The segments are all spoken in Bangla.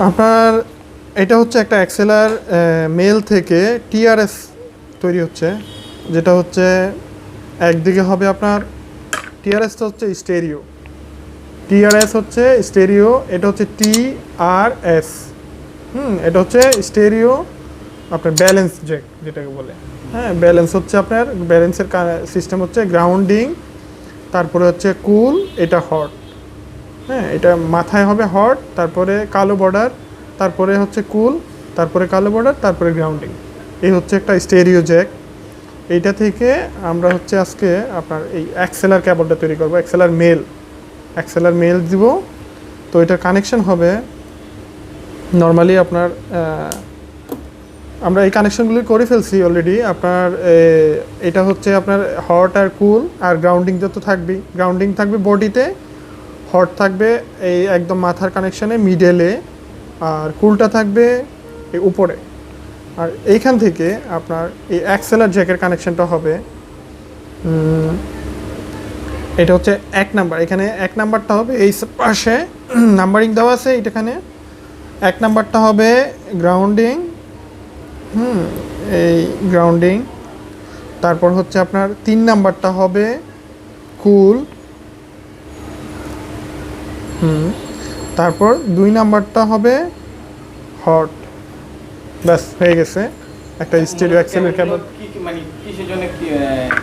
আপনার এটা হচ্ছে একটা এক্সেলার মেল থেকে টিআরএস তৈরি হচ্ছে, যেটা হচ্ছে একদিকে হবে আপনার টিআরএসটা হচ্ছে স্টেরিও, টিআরএস হচ্ছে স্টেরিও, এটা হচ্ছে টিআরএস। এটা হচ্ছে স্টেরিও আপনার ব্যালেন্স জ্যাক যেটাকে বলে। হ্যাঁ, ব্যালেন্স হচ্ছে আপনার ব্যালেন্সের সিস্টেম হচ্ছে গ্রাউন্ডিং, তারপরে হচ্ছে কুল, এটা হট। হ্যাঁ, এটা মাথায় হবে হট, তারপরে কালো বর্ডার, তারপরে হচ্ছে কুল, তারপরে কালো বর্ডার, তারপরে গ্রাউন্ডিং। এই হচ্ছে একটা স্টেরিও জ্যাক। এইটা থেকে আমরা হচ্ছে আজকে আপনার এই অ্যাক্সেলার কেবলটা তৈরি করবো, অ্যাক্সেলার মেল দিব। তো এটার কানেকশন হবে নর্মালি আপনার আমরা এই কানেকশনগুলি করে ফেলছি অলরেডি। আপনার এটা হচ্ছে আপনার হট আর কুল আর গ্রাউন্ডিং যত থাকবে, গ্রাউন্ডিং থাকবে বডিতে, হট থাকবে এই একদম মাথার কানেকশানে মিডেলে, আর কুলটা থাকবে এই উপরে। আর এইখান থেকে আপনার এই অ্যাক্সেলার জ্যাকের কানেকশানটা হবে এটা হচ্ছে 1 নাম্বার। এখানে 1 নাম্বারটা হবে এই পাশে নাম্বারিং দেওয়া আছে, এখানে 1 নাম্বারটা হবে গ্রাউন্ডিং, এই গ্রাউন্ডিং। তারপর হচ্ছে আপনার 3 নাম্বারটা হবে কুল, তারপর 2 নাম্বারটা হবে হট। ব্যাস হয়ে গেছে একটা স্টেরিও অ্যাক্সেলের কেবল। মানে কিসের জন্য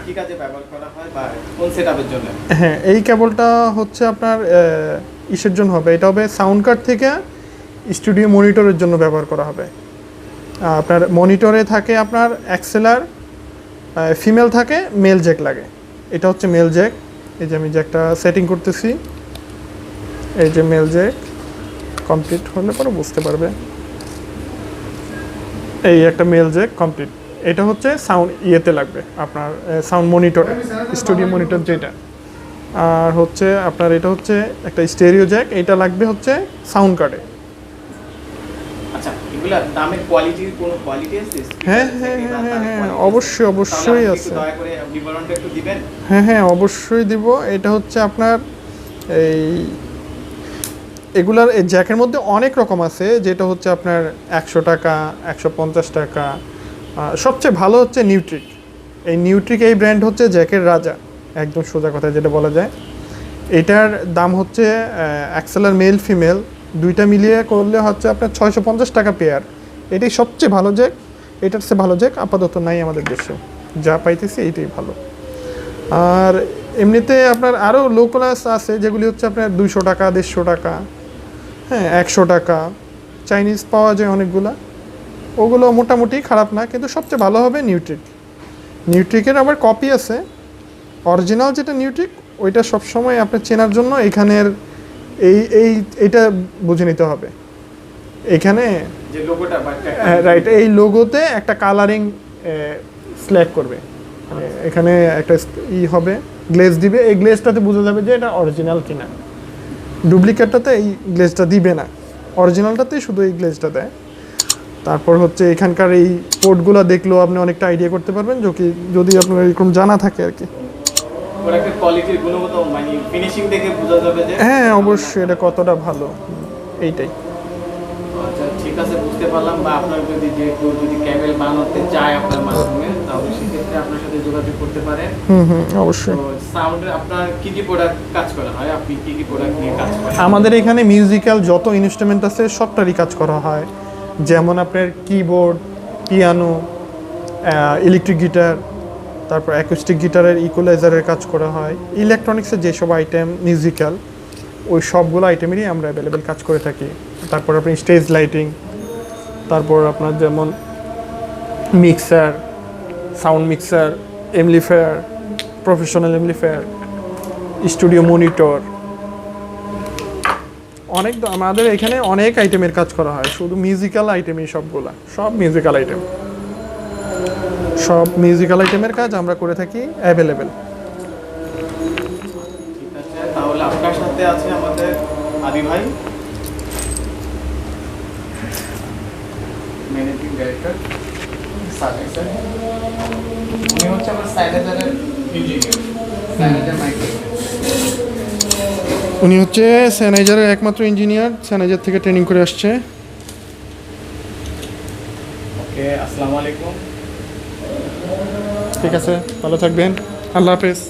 কি কাজে ব্যবহার করা হয় বা কোন সেটআপের জন্য? হ্যাঁ, এই কেবলটা হচ্ছে আপনার ইসের জন্য হবে, এটা হবে সাউন্ড কার্ড থেকে স্টুডিও মনিটরের জন্য ব্যবহার করা হবে। আপনার মনিটরে থাকে আপনার অ্যাক্সেলার ফিমেল থাকে, মেল জ্যাক লাগে। এটা হচ্ছে মেল জ্যাক। এই যে আমি জ্যাকটা সেটিং করতেছি, এই যে মেল জ্যাক কমপ্লিট হলে পরে বুঝতে পারবে। এই একটা মেল জ্যাক কমপ্লিট। এটা হচ্ছে সাউন্ড ইয়েতে লাগবে আপনার সাউন্ড মনিটরে, স্টুডিও মনিটর যেটা। আর হচ্ছে আপনার এটা হচ্ছে একটা স্টেরিও জ্যাক, এটা লাগবে হচ্ছে সাউন্ড কার্ডে। আচ্ছা, এগুলা দামের কোয়ালিটির কোনো কোয়ালিটি আছে? হ্যাঁ, অবশ্যই আছে। দয়া করে বিবরণটা একটু দিবেন। হ্যাঁ, অবশ্যই দিব। এটা হচ্ছে আপনার এই এগুলার এই জ্যাকের মধ্যে অনেক রকম আছে, যেটা হচ্ছে আপনার 100 টাকা, 150 টাকা। সবচেয়ে ভালো হচ্ছে নিউট্রিক। এই নিউট্রিক এই ব্র্যান্ড হচ্ছে জ্যাকের রাজা, একদম সোজা কথা যেটা বলা যায়। এটার দাম হচ্ছে অ্যাক্সেলার মেল ফিমেল দুইটা মিলিয়ে করলে হচ্ছে আপনার 650 টাকা পেয়ার। এটাই সবচেয়ে ভালো জ্যাক, এটার চেয়ে ভালো জ্যাক আপাতত নাই আমাদের দেশে, যা পাইতেছি এইটাই ভালো। আর এমনিতে আপনার আরও লো ক্লাস আছে যেগুলি হচ্ছে আপনার 200 টাকা, 150 টাকা, হ্যাঁ 100 টাকা। চাইনিজ পাওয়া যায় অনেকগুলা, ওগুলো মোটামুটি খারাপ না, কিন্তু সবচেয়ে ভালো হবে নিউট্রিক। নিউট্রিকের আবার কপি আছে, অরিজিনাল যেটা নিউট্রিক ওইটা সবসময় আপনার চেনার জন্য এখানের এইটা বুঝে নিতে হবে। এখানে যে লোগোটা রাইট, এই লোগোতে একটা কালারিং সিলেক্ট করবে, মানে এখানে একটা হবে গ্লেজ দিবে, এই গ্লেজটাতে বোঝা যাবে যে এটা অরিজিনাল কিনা। ডুপ্লিকেটটাতে এই গ্লেজটা দিবে না, অরিজিনালটাতেই শুধু এই গ্লেজটা দেয়। তারপর হচ্ছে এখানকার এই পোর্টগুলো দেখলেও আপনি অনেকটা আইডিয়া করতে পারবেন, যদি আপনার এরকম জানা থাকে আর কি। হ্যাঁ, অবশ্যই এটা কতটা ভালো এইটাই। আচ্ছা, ঠিক আছে, বুঝতে পারলাম। বা আপনার যদি ক্যাবেল বানাতে চায় আপনার মাধ্যমে, তাহলে সেক্ষেত্রে আপনার সাথে যোগাযোগ করতে পারেন। অবশ্যই। সাউন্ডে আপনার কি প্রোডাক্ট কাজ করা হয়? আপনি কি প্রোডাক্ট নিয়ে কাজ করেন? আমাদের এখানে মিউজিক্যাল যত ইনস্ট্রুমেন্ট আছে সবটারই কাজ করা হয়, যেমন আপনার কিবোর্ড, পিয়ানো, ইলেকট্রিক গিটার, তারপর অ্যাকুস্টিক গিটারের ইকুয়ালাইজারের কাজ করা হয়। ইলেকট্রনিক্সের যেসব আইটেম মিউজিক্যাল, ওই সবগুলো আইটেমেরই আমরা অ্যাভেলেবেল কাজ করে থাকি। তারপর আপনি স্টেজ লাইটিং, তারপর আপনার যেমন mixer, sound mixer, amplifier, professional amplifier, studio monitor, অনেক আমাদের এখানে অনেক আইটেমের কাজ করা হয়। শুধু মিউজিক্যাল আইটেমই সবগুলা, সব মিউজিক্যাল আইটেম, সব মিউজিক্যাল আইটেমের কাজ আমরা করে থাকি অ্যাভেলেবেল। ঠিক আছে, তাহলে আপনার সাথে আছে আমাদের আদি ভাই, ম্যানেজিং ডাইরেক্টর সার্ভিসের। উনি হচ্ছে আমার সাইলেজারের ইঞ্জিনিয়ার, সাইলেজার মাইক্রো। উনি হচ্ছে স্যানাইজারের একমাত্র ইঞ্জিনিয়ার, স্যানাইজার থেকে ট্রেনিং করে আসছে। ওকে, আসসালামু আলাইকুম। ঠিক আছে, ভালো থাকবেন, আল্লাহ হাফেজ।